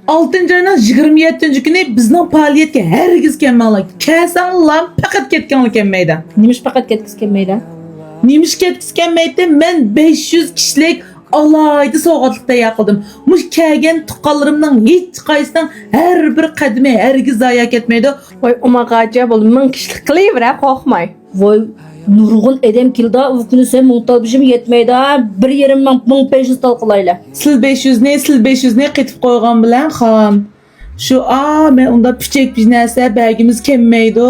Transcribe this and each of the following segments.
Altıncı ayının 27. günü bizning faoliyatga hergiz kelmanglar. Kelsanlar faqat ketganlar kelmaydi. Nimish faqat ketgisi kelmaydi? Nemish ketgisi kelmaydi? Men 500 kishilik alayda sovg'atlikda yaqildim. Mush kelgan tuqqanlarimning hech qaysining har bir qadami hergiz zayo ketmaydi. Voy, umaqacha bo'ldi. 1000 kishilik qilayvera, qo'rqmay. Voy, nurg'un edem kilda, u kuni sen muhtojim yetmaydi. 1,5 ming 1500 tal qilaylar. Sil 500 ne qetib qo'ygan bilan xon. Shu men unda pichek bir narsa belgimiz kelmaydi.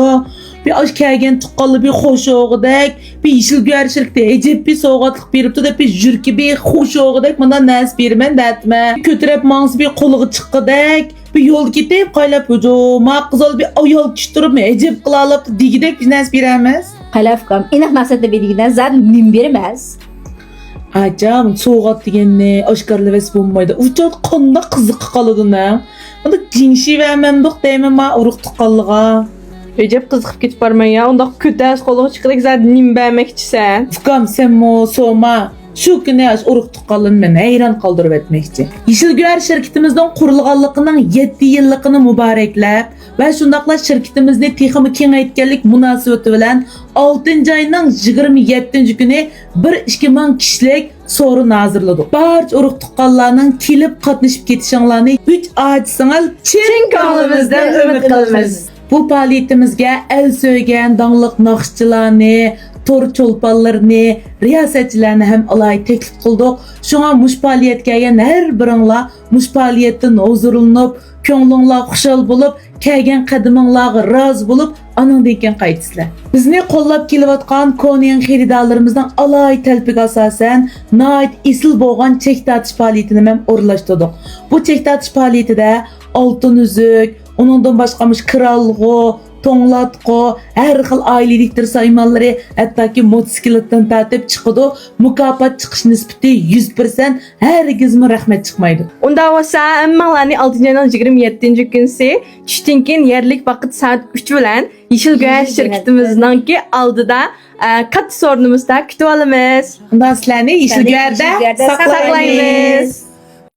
Bir aş kelgan tuqqanli bir xo'shog'idek, bir yeshil guarishlikda ejib bir sovg'atlik beribdi deb bir jurki bir xo'shog'idek bundan nas berman datma. Ko'tarib mangsi bir qo'liga chiqqidek, bir yo'l ketib qaylab hujuma qizil bir ayol kishtirib ejib qilalib digidek bir nas beramiz. Qalafqam, aniq maqsadda berdigidan zad nim bermas. Acam soğuğat degenni aşkarlıves bulmaydı. Uçak qanday qiziq qoladi-na. Bunda jinshi vermemdik deyman ma uruq tuqqanlığa. Recep qiziqib ketib barman ya. Unda ko'tas qo'liga chiqdik zad nim bermoqchisan. Fukam sen mo soma. Şu günü uruq tuqqanlığını meni hayran qoldirib etmekçi. Yeşilgüler şirketimizden qurilganligining 7 yilligini muboraklab va shundaqla şirketimizni texmi kengaytganlik munosabati bilan 6 ayning 27 kuni 1-2 ming kishilik so'rin hozirladik. Barcha uruq tuqqanlarning kelib qatnashib ketishinglarni 3 ojisingiz chin ko'nglimizdan umid qilamiz. Bu faoliyatimizga el so'ygan dongliq naqshchilarni, tor cho'lponlarni, riyosatchilarni ham alohida taklif qildik. Shunga mush faoliyatga kelgan har biringlar mush faoliyatdan huzurlanib, ko'nglinglar xushal bo'lib, kelgan qadaminglarga rozi bo'lib, anandan keyin qaytisizlar. Bizni qo'llab kelayotgan ko'ning xaridorlarimizning alohida talbiga asosan nihoyat esil bo'lgan chek tortish faoliyatini ham o'rlashtirdik. Bu chek tortish faoliyatida oltin uzuk, onundan başqamış krallığı, toңlatqı, her xil aileliktir saymanları, hatta ki motosikletten tatip çıkıdı. Mukafat çıkış nispeti 100%, herkesime rahmet çıkmaydı. Unda olsa ammalarni 6 ayning 27 kunsi tushdan keyin yerlik vaqt soat 3 bilan Yeşil Güneş şirketimizninki oldida katta sorunimizda kutib olamiz. Ondan sizlarni Yeşilgör'de saklaymiz.